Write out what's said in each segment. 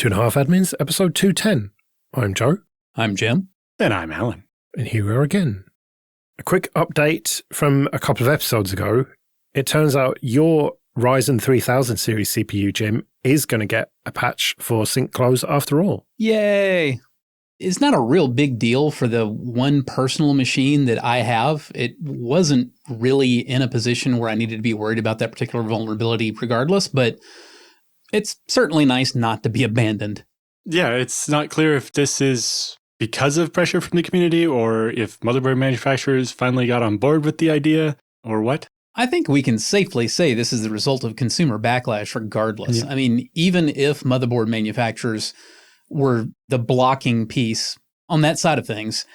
Two and a Half Admins, episode 210. I'm Joe. I'm Jim. And I'm Alan. And here we are again. A quick update from a couple of episodes ago. It turns out your Ryzen 3000 series CPU, Jim, is going to get a patch for SinkClose after all. Yay! It's not a real big deal for the one personal machine that I have. It wasn't really in a position where I needed to be worried about that particular vulnerability regardless, but it's certainly nice not to be abandoned. Yeah, it's not clear if this is because of pressure from the community or if motherboard manufacturers finally got on board with the idea or what. I think we can safely say this is the result of consumer backlash regardless. Yeah. I mean, even if motherboard manufacturers were the blocking piece on that side of things,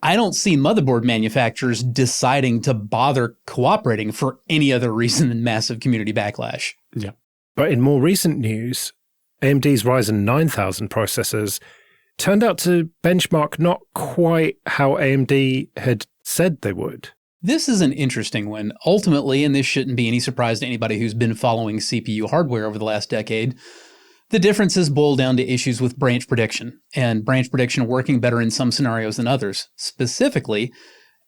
I don't see motherboard manufacturers deciding to bother cooperating for any other reason than massive community backlash. Yeah. But in more recent news, AMD's Ryzen 9000 processors turned out to benchmark not quite how AMD had said they would. This is an interesting one. Ultimately, and this shouldn't be any surprise to anybody who's been following CPU hardware over the last decade, the differences boil down to issues with branch prediction, and branch prediction working better in some scenarios than others. Specifically,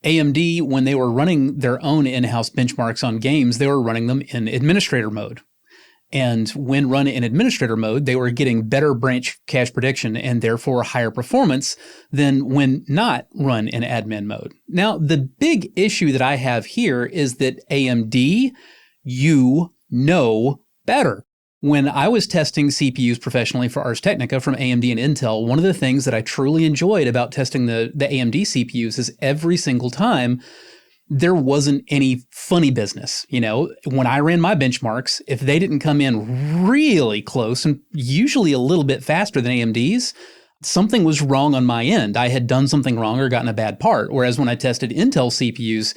AMD, when they were running their own in-house benchmarks on games, they were running them in administrator mode. And when run in administrator mode, they were getting better branch cache prediction and therefore higher performance than when not run in admin mode. Now, the big issue that I have here is that AMD, you know better. When I was testing CPUs professionally for Ars Technica from AMD and Intel, one of the things that I truly enjoyed about testing the AMD CPUs is every single time there wasn't any funny business. You know, when I ran my benchmarks, if they didn't come in really close and usually a little bit faster than AMD's, something was wrong on my end. I had done something wrong or gotten a bad part. Whereas when I tested Intel CPUs,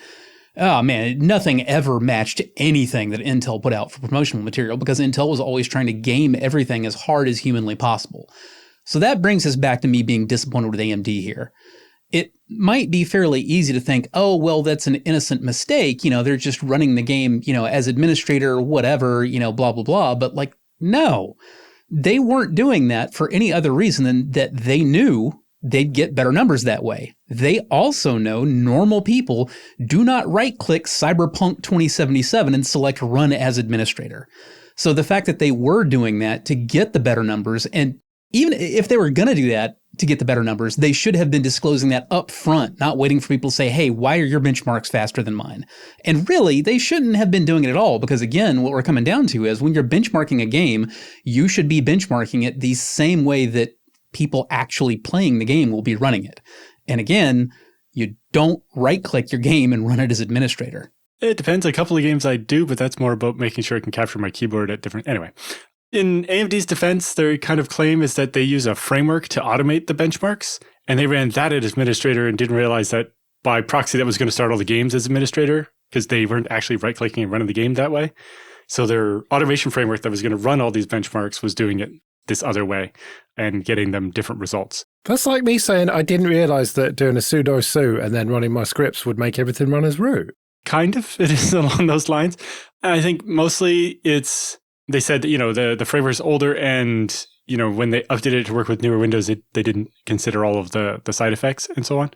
oh man, nothing ever matched anything that Intel put out for promotional material because Intel was always trying to game everything as hard as humanly possible. So that brings us back to me being disappointed with AMD here. It might be fairly easy to think, oh, well, that's an innocent mistake. You know, they're just running the game, you know, as administrator or whatever, you know, blah, blah, blah. But like, no, they weren't doing that for any other reason than that they knew they'd get better numbers that way. They also know normal people do not right-click Cyberpunk 2077 and select run as administrator. So the fact that they were doing that to get the better numbers, and even if they were going to do that to get the better numbers, they should have been disclosing that up front, not waiting for people to say, hey, why are your benchmarks faster than mine? And really, they shouldn't have been doing it at all because, again, what we're coming down to is when you're benchmarking a game, you should be benchmarking it the same way that people actually playing the game will be running it. And again, you don't right-click your game and run it as administrator. It depends. A couple of games I do, but that's more about making sure I can capture my keyboard at different... Anyway. In AMD's defense, their kind of claim is that they use a framework to automate the benchmarks, and they ran that as administrator and didn't realize that by proxy that was going to start all the games as administrator because they weren't actually right-clicking and running the game that way. So their automation framework that was going to run all these benchmarks was doing it this other way and getting them different results. That's like me saying I didn't realize that doing a sudo su and then running my scripts would make everything run as root. Kind of. It is along those lines. And I think mostly it's... They said that, you know, the framework is older and, you know, when they updated it to work with newer Windows, they didn't consider all of the side effects and so on.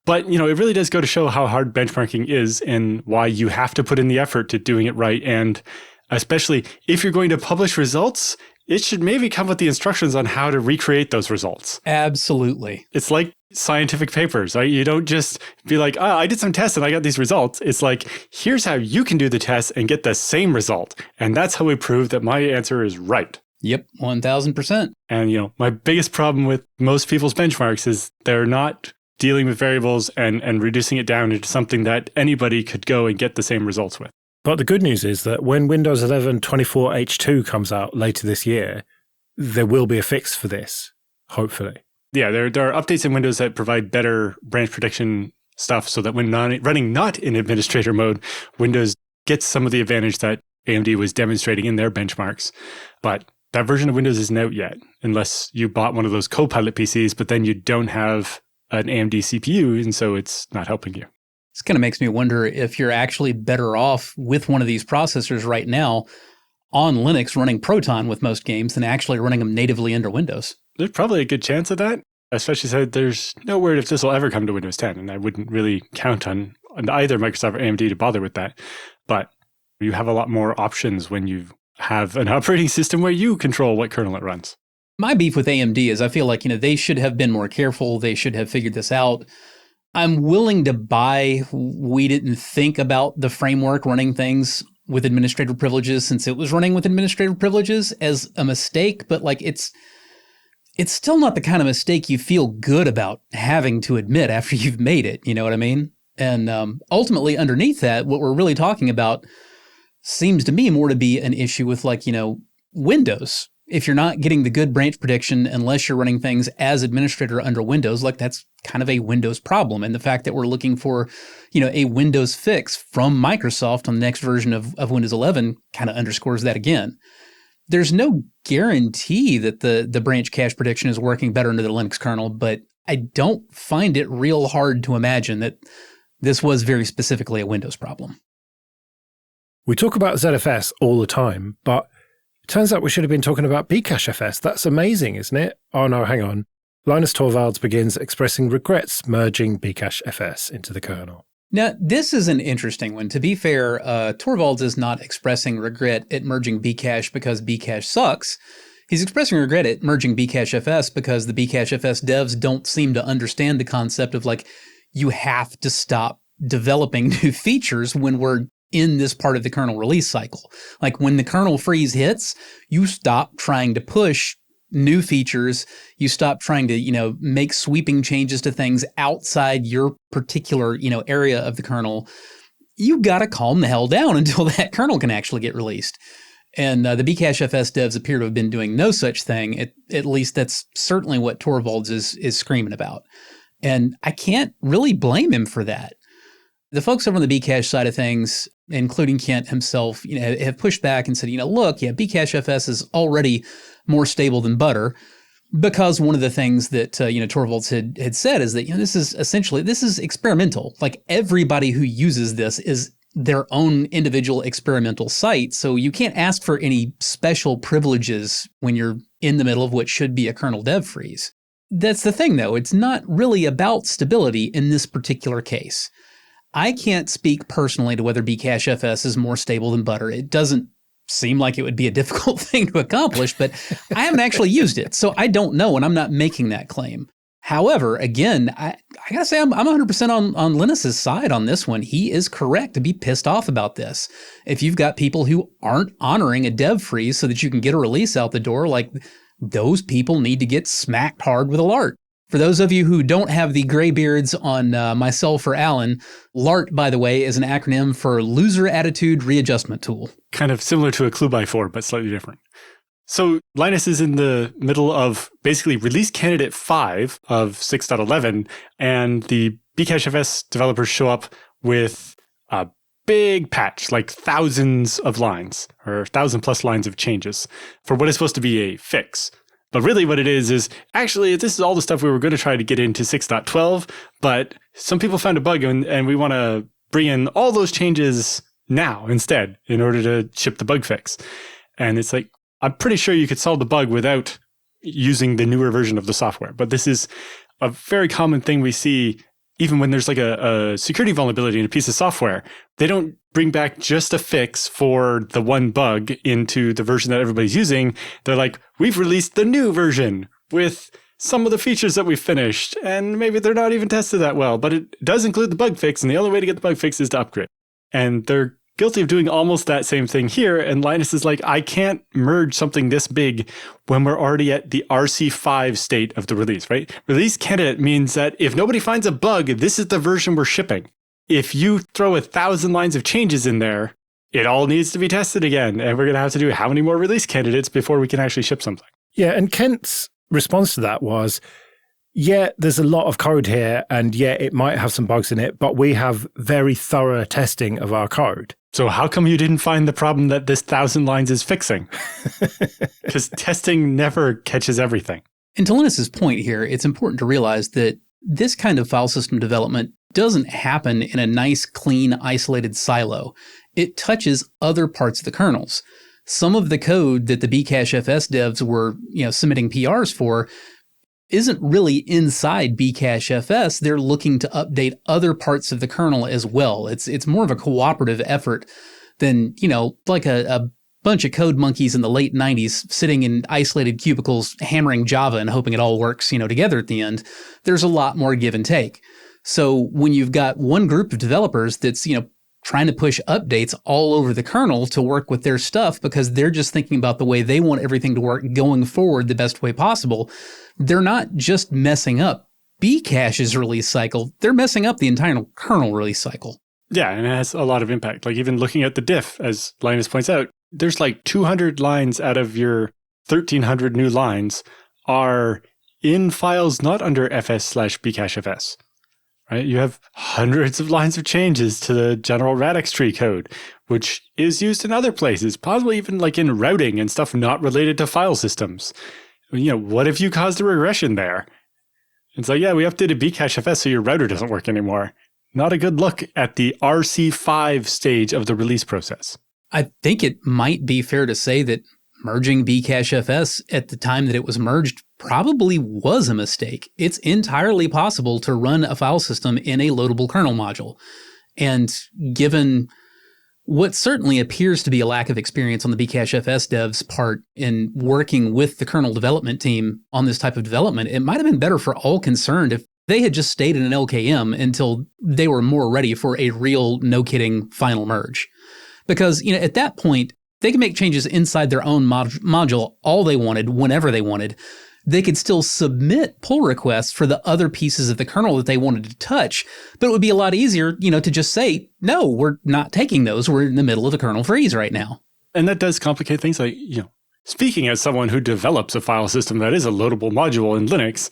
But, you know, it really does go to show how hard benchmarking is and why you have to put in the effort to doing it right. And especially if you're going to publish results, it should maybe come with the instructions on how to recreate those results. Absolutely. It's like scientific papers, right? You don't just be like, oh, I did some tests and I got these results. It's like, here's how you can do the test and get the same result. And that's how we prove that my answer is right. Yep, 1000%. And, you know, my biggest problem with most people's benchmarks is they're not dealing with variables and reducing it down into something that anybody could go and get the same results with. But the good news is that when Windows 11 24H2 comes out later this year, there will be a fix for this, hopefully. Yeah, there are updates in Windows that provide better branch prediction stuff so that when running not in administrator mode, Windows gets some of the advantage that AMD was demonstrating in their benchmarks. But that version of Windows isn't out yet, unless you bought one of those Copilot PCs, but then you don't have an AMD CPU, and so it's not helping you. This kind of makes me wonder if you're actually better off with one of these processors right now on Linux running Proton with most games than actually running them natively under Windows. There's probably a good chance of that, especially since there's no word if this will ever come to Windows 10, and I wouldn't really count on either Microsoft or AMD to bother with that. But you have a lot more options when you have an operating system where you control what kernel it runs. My beef with AMD is I feel like, they should have been more careful. They should have figured this out. I'm willing to buy we didn't think about the framework running things with administrative privileges since it was running with administrative privileges as a mistake, but it's still not the kind of mistake you feel good about having to admit after you've made it. You know what I mean? And ultimately underneath that, what we're really talking about seems to me more to be an issue with Windows. If you're not getting the good branch prediction unless you're running things as administrator under Windows, that's kind of a Windows problem. And the fact that we're looking for, a Windows fix from Microsoft on the next version of Windows 11 kind of underscores that again. There's no guarantee that the branch cache prediction is working better under the Linux kernel, but I don't find it real hard to imagine that this was very specifically a Windows problem. We talk about ZFS all the time, but it turns out we should have been talking about Bcachefs. That's amazing, isn't it? Oh no, hang on. Linus Torvalds begins expressing regrets merging Bcachefs into the kernel. Now, this is an interesting one. To be fair, Torvalds is not expressing regret at merging Bcache because Bcache sucks. He's expressing regret at merging Bcachefs because the Bcachefs devs don't seem to understand the concept of you have to stop developing new features when we're in this part of the kernel release cycle. When the kernel freeze hits, you stop trying to push new features. You stop trying to, make sweeping changes to things outside your particular, area of the kernel. You got to calm the hell down until that kernel can actually get released. And the Bcachefs devs appear to have been doing no such thing. At least that's certainly what Torvalds is screaming about. And I can't really blame him for that. The folks over on the Bcache side of things, including Kent himself, have pushed back and said, look, Bcachefs is already more stable than butter, because one of the things that Torvalds had said is that this is experimental. Everybody who uses this is their own individual experimental site, so you can't ask for any special privileges when you're in the middle of what should be a kernel dev freeze. That's the thing, though. It's not really about stability in this particular case. I can't speak personally to whether Bcachefs is more stable than butter. It doesn't seem like it would be a difficult thing to accomplish, but I haven't actually used it, so I don't know, and I'm not making that claim. However, again, I gotta say I'm 100% on Linus's side on this one. He is correct to be pissed off about this. If you've got people who aren't honoring a dev freeze so that you can get a release out the door, those people need to get smacked hard with a LART. For those of you who don't have the gray beards on myself or Alan, LART, by the way, is an acronym for Loser Attitude Readjustment Tool. Kind of similar to a clue by 4, but slightly different. So Linus is in the middle of basically release candidate 5 of 6.11, and the Bcachefs developers show up with a big patch, thousands of lines, or 1,000 plus lines of changes for what is supposed to be a fix. But really what it is actually, this is all the stuff we were going to try to get into 6.12, but some people found a bug and we want to bring in all those changes now instead in order to ship the bug fix. And it's I'm pretty sure you could solve the bug without using the newer version of the software. But this is a very common thing we see even when there's a security vulnerability in a piece of software. They don't bring back just a fix for the one bug into the version that everybody's using. They're we've released the new version with some of the features that we finished, and maybe they're not even tested that well, but it does include the bug fix, and the only way to get the bug fix is to upgrade. And they're guilty of doing almost that same thing here, and Linus is I can't merge something this big when we're already at the RC5 state of the release, right? Release candidate means that if nobody finds a bug, this is the version we're shipping. If you throw 1,000 lines of changes in there, it all needs to be tested again, and we're going to have to do how many more release candidates before we can actually ship something? Yeah, and Kent's response to that was, there's a lot of code here, and it might have some bugs in it, but we have very thorough testing of our code. So how come you didn't find the problem that this 1,000 lines is fixing? Because testing never catches everything. And to Linus's point here, it's important to realize that this kind of file system development doesn't happen in a nice, clean, isolated silo. It touches other parts of the kernels. some of the code that the Bcachefs devs were, submitting PRs for isn't really inside Bcachefs. They're looking to update other parts of the kernel as well. It's more of a cooperative effort than, like a bunch of code monkeys in the late 90s sitting in isolated cubicles hammering Java and hoping it all works, together at the end. There's a lot more give and take. So when you've got one group of developers that's, trying to push updates all over the kernel to work with their stuff because they're just thinking about the way they want everything to work going forward the best way possible, they're not just messing up Bcache's release cycle, they're messing up the entire kernel release cycle. Yeah, and it has a lot of impact. Like even looking at the diff, as Linus points out, there's like 200 lines out of your 1,300 new lines are in files not under fs/bcachefs. Right? You have hundreds of lines of changes to the general radix tree code, which is used in other places, possibly even like in routing and stuff not related to file systems. What if you caused a regression there? It's like, yeah, we updated Bcachefs so your router doesn't work anymore. Not a good look at the RC5 stage of the release process. I think it might be fair to say that merging Bcachefs at the time that it was merged probably was a mistake. It's entirely possible to run a file system in a loadable kernel module. And given what certainly appears to be a lack of experience on the Bcachefs devs' part in working with the kernel development team on this type of development, it might have been better for all concerned if they had just stayed in an LKM until they were more ready for a real, no-kidding final merge. Because, at that point, they can make changes inside their own module all they wanted, whenever they wanted. They could still submit pull requests for the other pieces of the kernel that they wanted to touch, but it would be a lot easier, to just say, no, we're not taking those. We're in the middle of a kernel freeze right now. And that does complicate things. Like, speaking as someone who develops a file system that is a loadable module in Linux,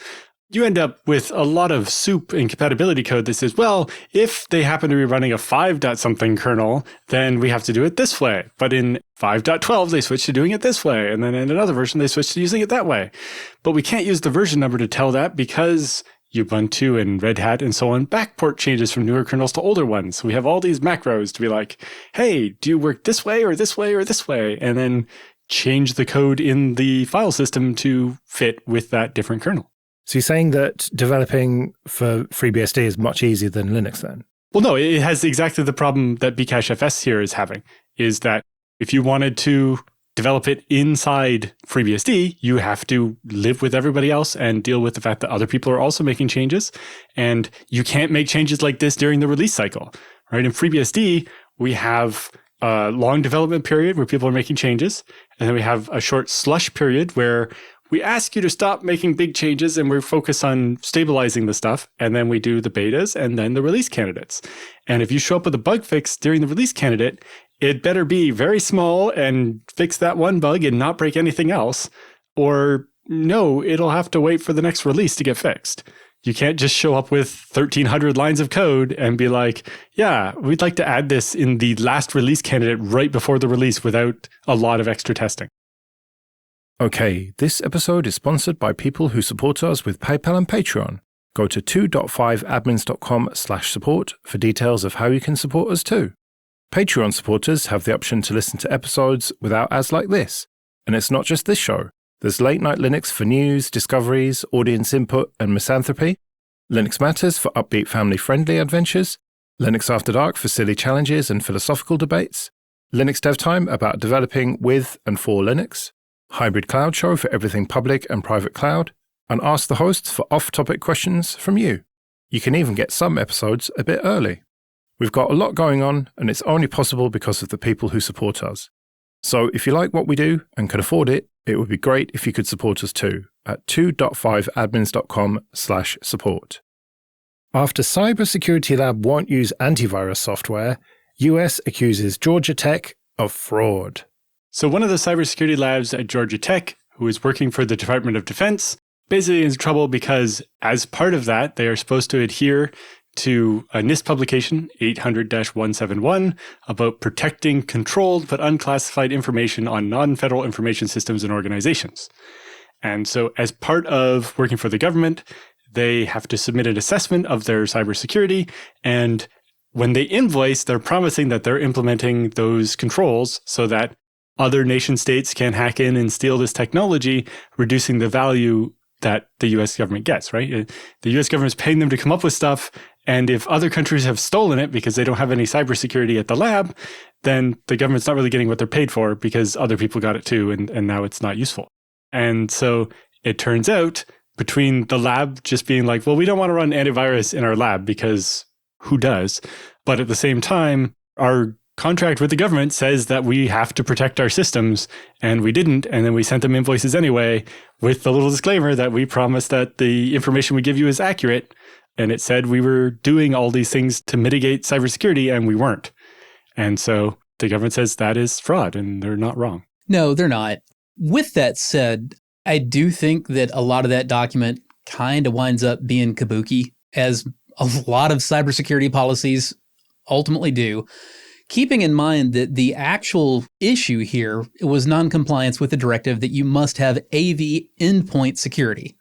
you end up with a lot of soup and compatibility code that says, well, if they happen to be running a 5.something kernel, then we have to do it this way. But in 5.12, they switch to doing it this way. And then in another version, they switch to using it that way. But we can't use the version number to tell that because Ubuntu and Red Hat and so on backport changes from newer kernels to older ones. So we have all these macros to be like, hey, do you work this way or this way or this way? And then change the code in the file system to fit with that different kernel. So you're saying that developing for FreeBSD is much easier than Linux then? Well, no, it has exactly the problem that Bcachefs here is having, is that if you wanted to develop it inside FreeBSD, you have to live with everybody else and deal with the fact that other people are also making changes. And you can't make changes like this during the release cycle, right? In FreeBSD, we have a long development period where people are making changes. And then we have a short slush period where we ask you to stop making big changes and we're focused on stabilizing the stuff. And then we do the betas and then the release candidates. And if you show up with a bug fix during the release candidate, it better be very small and fix that one bug and not break anything else. Or no, it'll have to wait for the next release to get fixed. You can't just show up with 1,300 lines of code and be like, yeah, we'd like to add this in the last release candidate right before the release without a lot of extra testing. Okay, this episode is sponsored by people who support us with PayPal and Patreon. Go to 2.5admins.com/support for details of how you can support us too. Patreon supporters have the option to listen to episodes without ads like this. And it's not just this show. There's Late Night Linux for news, discoveries, audience input, and misanthropy. Linux Matters for upbeat family-friendly adventures. Linux After Dark for silly challenges and philosophical debates. Linux Dev Time about developing with and for Linux. Hybrid Cloud Show for everything public and private cloud, and Ask the Hosts for off-topic questions from you. You can even get some episodes a bit early. We've got a lot going on, and it's only possible because of the people who support us. So if you like what we do and can afford it, it would be great if you could support us too at 2.5admins.com/support. After Cybersecurity Lab won't use antivirus software, US accuses Georgia Tech of fraud. So one of the cybersecurity labs at Georgia Tech, who is working for the Department of Defense, basically is in trouble because as part of that, they are supposed to adhere to a NIST publication, 800-171, about protecting controlled but unclassified information on non-federal information systems and organizations. And so as part of working for the government, they have to submit an assessment of their cybersecurity. And when they invoice, they're promising that they're implementing those controls so that other nation states can hack in and steal this technology, reducing the value that the US government gets, right? The US government is paying them to come up with stuff. And if other countries have stolen it because they don't have any cybersecurity at the lab, then the government's not really getting what they're paid for because other people got it too. And now it's not useful. And so it turns out between the lab just being like, well, we don't want to run antivirus in our lab because who does? But at the same time, our contract with the government says that we have to protect our systems, and we didn't. And then we sent them invoices anyway with the little disclaimer that we promised that the information we give you is accurate. And it said we were doing all these things to mitigate cybersecurity, and we weren't. And so the government says that is fraud, and they're not wrong. No, they're not. With that said, I do think that a lot of that document kind of winds up being kabuki, as a lot of cybersecurity policies ultimately do. Keeping in mind that the actual issue here was noncompliance with the directive that you must have AV endpoint security.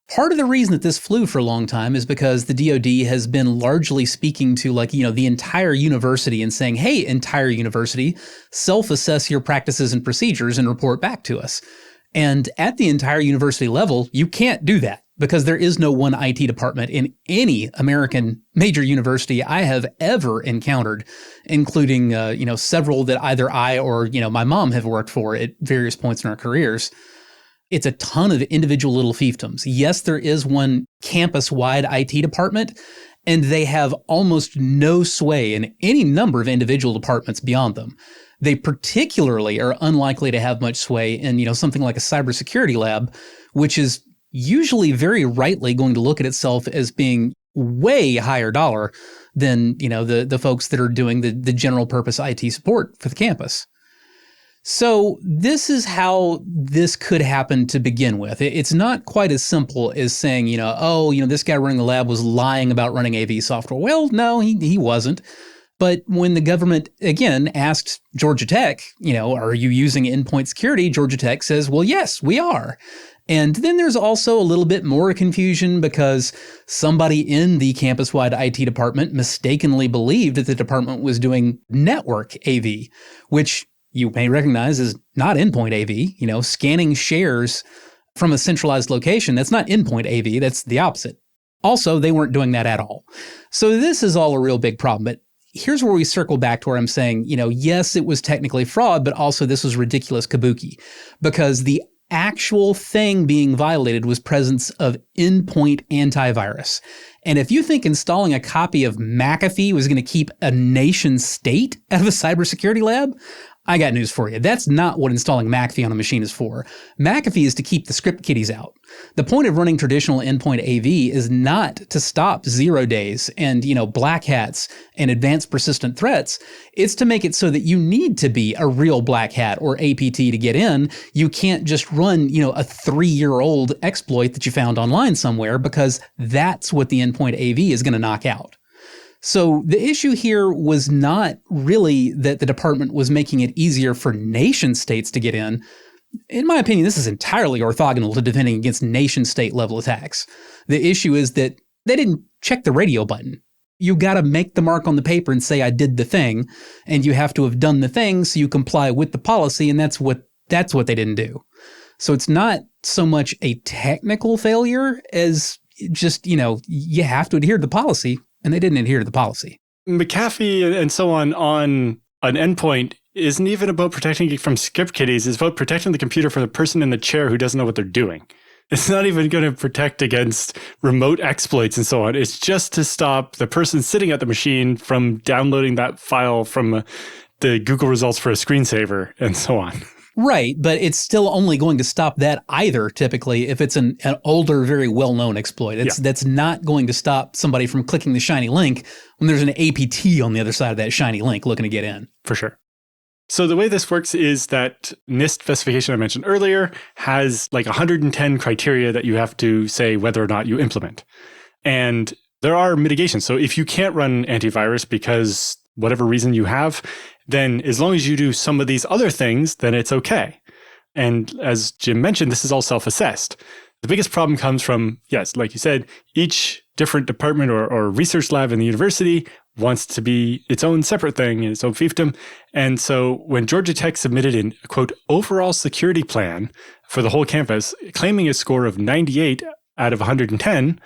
Part of the reason that this flew for a long time is because the DoD has been largely speaking to the entire university and saying, hey, entire university, self-assess your practices and procedures and report back to us. And at the entire university level, you can't do that because there is no one IT department in any American major university I have ever encountered, including, several that either I or, my mom have worked for at various points in our careers. It's a ton of individual little fiefdoms. Yes, there is one campus-wide IT department, and they have almost no sway in any number of individual departments beyond them. They particularly are unlikely to have much sway in, something like a cybersecurity lab, which is usually very rightly going to look at itself as being way higher dollar than, the folks that are doing the general purpose IT support for the campus. So this is how this could happen to begin with. It's not quite as simple as saying, this guy running the lab was lying about running AV software. Well, no, he wasn't. But when the government, again, asked Georgia Tech, are you using endpoint security? Georgia Tech says, well, yes, we are. And then there's also a little bit more confusion because somebody in the campus-wide IT department mistakenly believed that the department was doing network AV, which you may recognize as not endpoint AV, scanning shares from a centralized location. That's not endpoint AV, that's the opposite. Also, they weren't doing that at all. So this is all a real big problem. But here's where we circle back to where I'm saying, yes, it was technically fraud, but also this was ridiculous kabuki because the actual thing being violated was presence of endpoint antivirus. And if you think installing a copy of McAfee was going to keep a nation state out of a cybersecurity lab, I got news for you. That's not what installing McAfee on a machine is for. McAfee is to keep the script kiddies out. The point of running traditional endpoint AV is not to stop 0 days and, black hats and advanced persistent threats. It's to make it so that you need to be a real black hat or APT to get in. You can't just run, a 3-year-old exploit that you found online somewhere because that's what the endpoint AV is going to knock out. So the issue here was not really that the department was making it easier for nation states to get in. In my opinion, this is entirely orthogonal to defending against nation state level attacks. The issue is that they didn't check the radio button. You got to make the mark on the paper and say, I did the thing, and you have to have done the thing so you comply with the policy, and that's what they didn't do. So it's not so much a technical failure as just, you have to adhere to the policy. And they didn't adhere to the policy. McAfee and so on an endpoint isn't even about protecting it from script kiddies. It's about protecting the computer from the person in the chair who doesn't know what they're doing. It's not even going to protect against remote exploits and so on. It's just to stop the person sitting at the machine from downloading that file from the Google results for a screensaver and so on. Right, but it's still only going to stop that either, typically, if it's an older, very well-known exploit. That's not going to stop somebody from clicking the shiny link when there's an APT on the other side of that shiny link looking to get in. For sure. So the way this works is that NIST specification I mentioned earlier has like 110 criteria that you have to say whether or not you implement. And there are mitigations. So if you can't run antivirus because whatever reason you have, then as long as you do some of these other things, then it's okay. And as Jim mentioned, this is all self-assessed. The biggest problem comes from, yes, like you said, each different department or research lab in the university wants to be its own separate thing, its own fiefdom. And so when Georgia Tech submitted an, quote, overall security plan for the whole campus, claiming a score of 98 out of 110,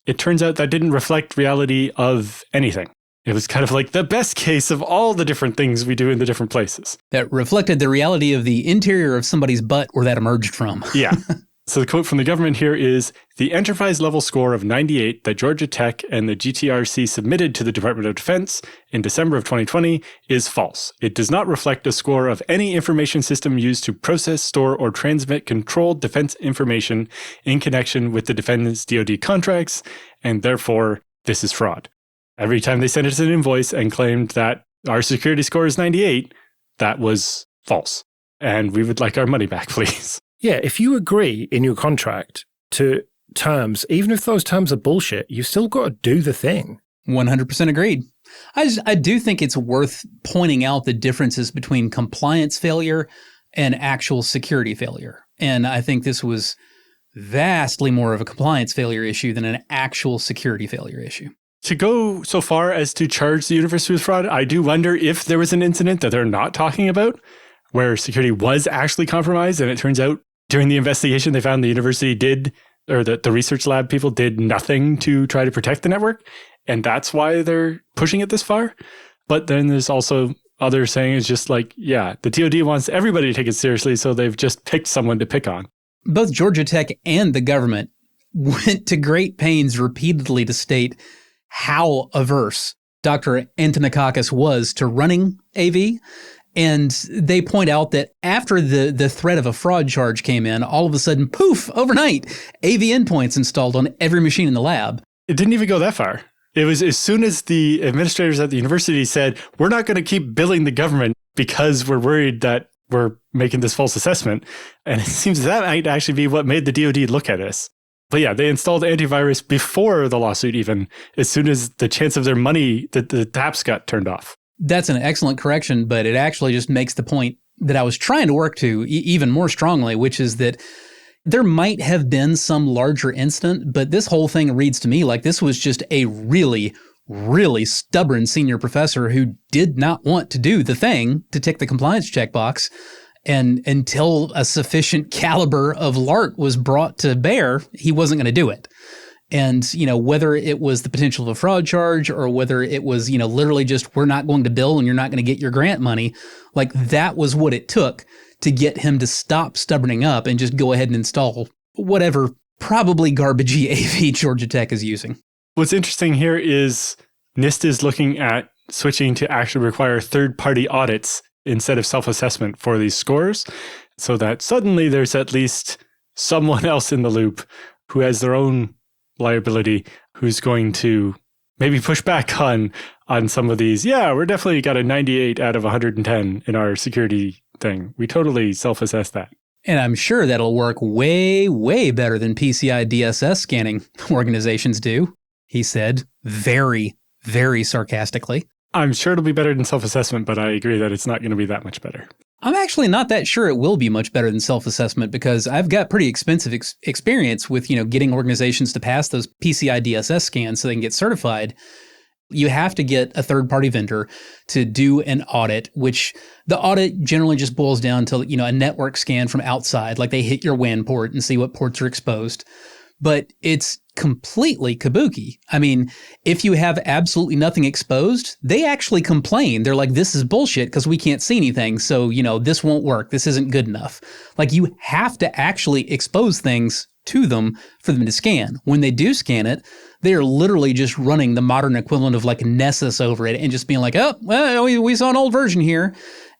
it turns out that didn't reflect reality of anything. It was kind of like the best case of all the different things we do in the different places. That reflected the reality of the interior of somebody's butt where that emerged from. Yeah. So the quote from the government here is, the enterprise level score of 98 that Georgia Tech and the GTRC submitted to the Department of Defense in December of 2020 is false. It does not reflect a score of any information system used to process, store, or transmit controlled defense information in connection with the defendant's DoD contracts, and therefore this is fraud. Every time they sent us an invoice and claimed that our security score is 98, that was false. And we would like our money back, please. Yeah, if you agree in your contract to terms, even if those terms are bullshit, you've still got to do the thing. 100% agreed. I do think it's worth pointing out the differences between compliance failure and actual security failure. And I think this was vastly more of a compliance failure issue than an actual security failure issue. To go so far as to charge the university with fraud, I do wonder if there was an incident that they're not talking about where security was actually compromised, and it turns out during the investigation they found the university did, or the research lab people did nothing to try to protect the network, and that's why they're pushing it this far. But then there's also others saying it's just like, yeah, the DoD wants everybody to take it seriously, so they've just picked someone to pick on. Both Georgia Tech and the government went to great pains repeatedly to state how averse Dr. Antonikakis was to running AV. And they point out that after the threat of a fraud charge came in, all of a sudden, poof, overnight, AV endpoints installed on every machine in the lab. It didn't even go that far. It was as soon as the administrators at the university said, we're not going to keep billing the government because we're worried that we're making this false assessment. And it seems that might actually be what made the DoD look at us. But yeah, they installed antivirus before the lawsuit even, as soon as the chance of their money, the taps got turned off. That's an excellent correction, but it actually just makes the point that I was trying to work to even more strongly, which is that there might have been some larger incident, but this whole thing reads to me like this was just a really, really stubborn senior professor who did not want to do the thing to tick the compliance checkbox. And until a sufficient caliber of LART was brought to bear, he wasn't going to do it. And, whether it was the potential of a fraud charge or whether it was, literally just we're not going to bill and you're not going to get your grant money, like that was what it took to get him to stop stubborning up and just go ahead and install whatever probably garbagey AV Georgia Tech is using. What's interesting here is NIST is looking at switching to actually require third-party audits instead of self-assessment for these scores, so that suddenly there's at least someone else in the loop who has their own liability, who's going to maybe push back on some of these. Yeah, we're definitely got a 98 out of 110 in our security thing. We totally self-assess that. And I'm sure that'll work way, way better than PCI DSS scanning organizations do, he said, very, very sarcastically. I'm sure it'll be better than self-assessment, but I agree that it's not going to be that much better. I'm actually not that sure it will be much better than self-assessment because I've got pretty expensive experience with, getting organizations to pass those PCI DSS scans so they can get certified. You have to get a third-party vendor to do an audit, which the audit generally just boils down to, a network scan from outside, like they hit your WAN port and see what ports are exposed. But it's completely kabuki. I mean, if you have absolutely nothing exposed, they actually complain. They're like, this is bullshit because we can't see anything. So, this won't work. This isn't good enough. Like you have to actually expose things to them for them to scan. When they do scan it, they are literally just running the modern equivalent of like Nessus over it and just being like, oh, well, we saw an old version here.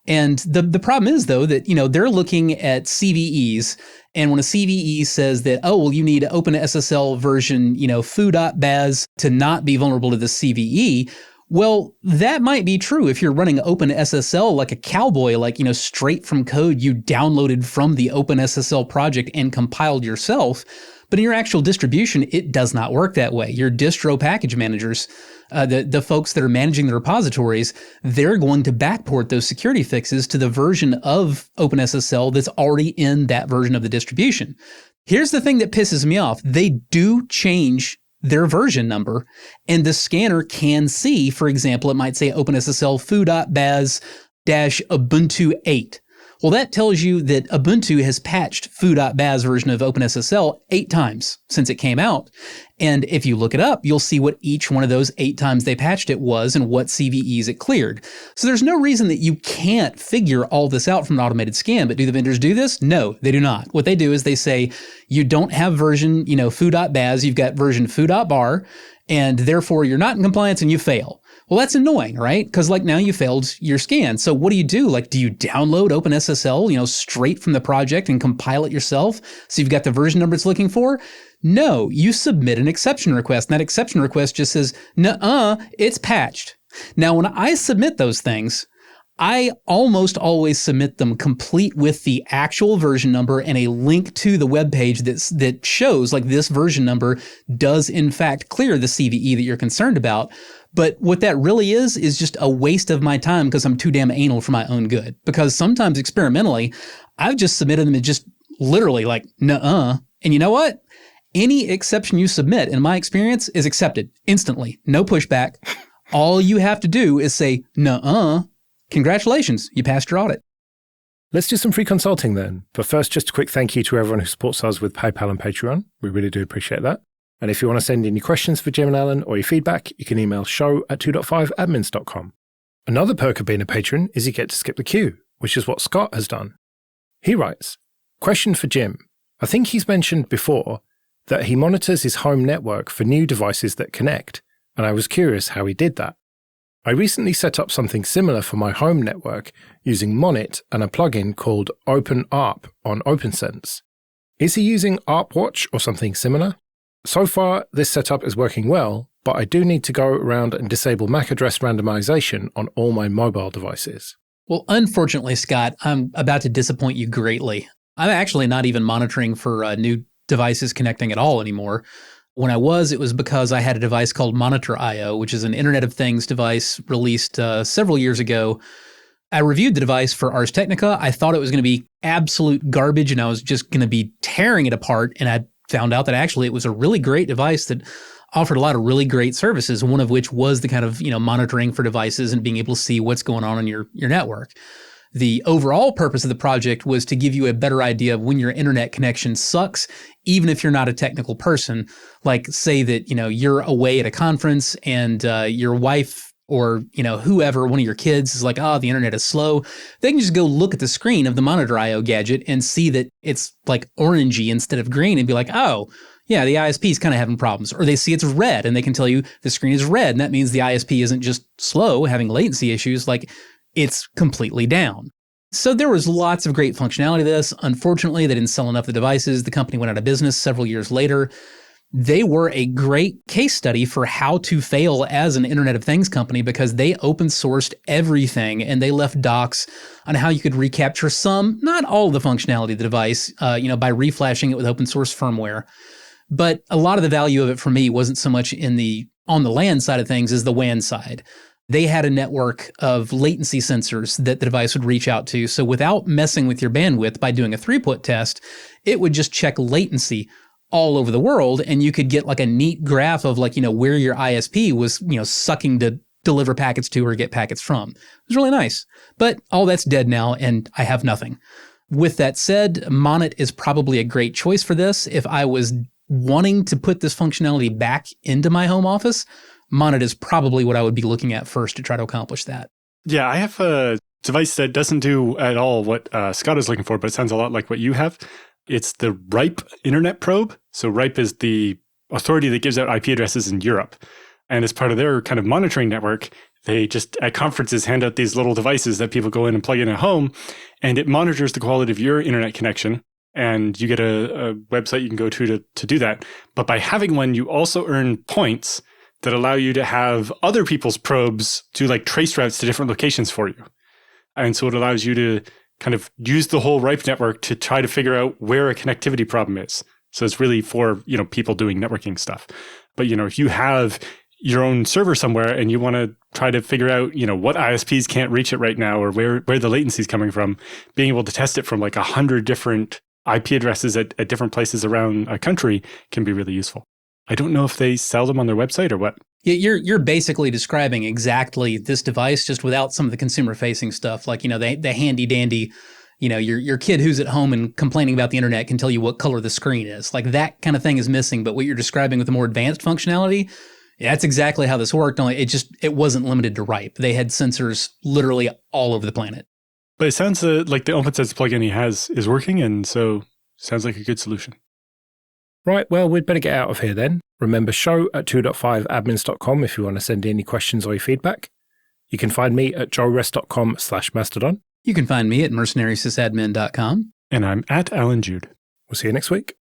And the problem is, though, that, they're looking at CVEs. And when a CVE says that, oh, well, you need OpenSSL version, foo.baz to not be vulnerable to the CVE, well, that might be true if you're running OpenSSL like a cowboy, like, straight from code you downloaded from the OpenSSL project and compiled yourself. But in your actual distribution, it does not work that way. Your distro package managers, the folks that are managing the repositories, they're going to backport those security fixes to the version of OpenSSL that's already in that version of the distribution. Here's the thing that pisses me off. They do change their version number, and the scanner can see, for example, it might say OpenSSL foo.baz-ubuntu 8. Well, that tells you that Ubuntu has patched foo.baz version of OpenSSL 8 times since it came out. And if you look it up, you'll see what each one of those 8 times they patched it was and what CVEs it cleared. So there's no reason that you can't figure all this out from an automated scan. But do the vendors do this? No, they do not. What they do is they say, you don't have version, foo.baz, you've got version foo.bar, and therefore you're not in compliance and you fail. Well, that's annoying, right? Because now you failed your scan. So what do? Do you download OpenSSL, straight from the project and compile it yourself so you've got the version number it's looking for? No, you submit an exception request. And that exception request just says, nuh-uh, it's patched. Now, when I submit those things, I almost always submit them complete with the actual version number and a link to the web page that shows this version number does in fact clear the CVE that you're concerned about. But what that really is just a waste of my time because I'm too damn anal for my own good. Because sometimes experimentally, I've just submitted them and just literally nuh-uh. And you know what? Any exception you submit, in my experience, is accepted instantly. No pushback. All you have to do is say, nuh-uh. Congratulations, you passed your audit. Let's do some free consulting then. But first, just a quick thank you to everyone who supports us with PayPal and Patreon. We really do appreciate that. And if you want to send any questions for Jim and Alan or your feedback, you can email show@2.5admins.com. Another perk of being a patron is you get to skip the queue, which is what Scott has done. He writes, question for Jim. I think he's mentioned before that he monitors his home network for new devices that connect, and I was curious how he did that. I recently set up something similar for my home network using Monit and a plugin called OpenARP on OpenSense. Is he using ARPWatch or something similar? So far, this setup is working well, but I do need to go around and disable MAC address randomization on all my mobile devices. Well, unfortunately, Scott, I'm about to disappoint you greatly. I'm actually not even monitoring for new devices connecting at all anymore. When I was, it was because I had a device called Monitor.io, which is an Internet of Things device released several years ago. I reviewed the device for Ars Technica. I thought it was going to be absolute garbage and I was just going to be tearing it apart. And I found out that actually it was a really great device that offered a lot of really great services, one of which was the kind of, monitoring for devices and being able to see what's going on in your network. The overall purpose of the project was to give you a better idea of when your internet connection sucks, even if you're not a technical person. Like say that, you're away at a conference and your wife or, whoever, one of your kids is like, oh, the internet is slow. They can just go look at the screen of the Monitor.io gadget and see that it's orangey instead of green and be like, oh, yeah, the ISP is kind of having problems. Or they see it's red and they can tell you the screen is red. And that means the ISP isn't just slow, having latency issues, it's completely down. So there was lots of great functionality to this. Unfortunately, they didn't sell enough of the devices. The company went out of business several years later. They were a great case study for how to fail as an Internet of Things company because they open sourced everything and they left docs on how you could recapture some, not all of the functionality of the device, by reflashing it with open source firmware. But a lot of the value of it for me wasn't so much on the LAN side of things as the WAN side. They had a network of latency sensors that the device would reach out to. So without messing with your bandwidth by doing a throughput test, it would just check latency all over the world. And you could get a neat graph of where your ISP was, sucking to deliver packets to or get packets from. It was really nice. But all that's dead now and I have nothing. With that said, Monit is probably a great choice for this. If I was wanting to put this functionality back into my home office, Monit is probably what I would be looking at first to try to accomplish that. Yeah, I have a device that doesn't do at all what Scott is looking for, but it sounds a lot like what you have. It's the RIPE Internet Probe. So RIPE is the authority that gives out IP addresses in Europe. And as part of their kind of monitoring network, they just at conferences hand out these little devices that people go in and plug in at home, and it monitors the quality of your internet connection. And you get a website you can go to do that. But by having one, you also earn points that allow you to have other people's probes do trace routes to different locations for you. And so it allows you to kind of use the whole RIPE network to try to figure out where a connectivity problem is. So it's really for, people doing networking stuff. But, if you have your own server somewhere and you want to try to figure out, what ISPs can't reach it right now or where the latency is coming from, being able to test it from 100 different IP addresses at different places around a country can be really useful. I don't know if they sell them on their website or what. You're basically describing exactly this device, just without some of the consumer-facing stuff, like, the handy-dandy, your kid who's at home and complaining about the internet can tell you what color the screen is. Like, that kind of thing is missing, but what you're describing with the more advanced functionality, that's exactly how this worked, only it wasn't limited to RIPE. They had sensors literally all over the planet. But it sounds like the OpenSense plugin he has is working, and so sounds like a good solution. Right, well, we'd better get out of here then. Remember, show@2.5admins.com if you want to send in any questions or your feedback. You can find me at joelrest.com/mastodon. You can find me at mercenarysysadmin.com. And I'm at Alan Jude. We'll see you next week.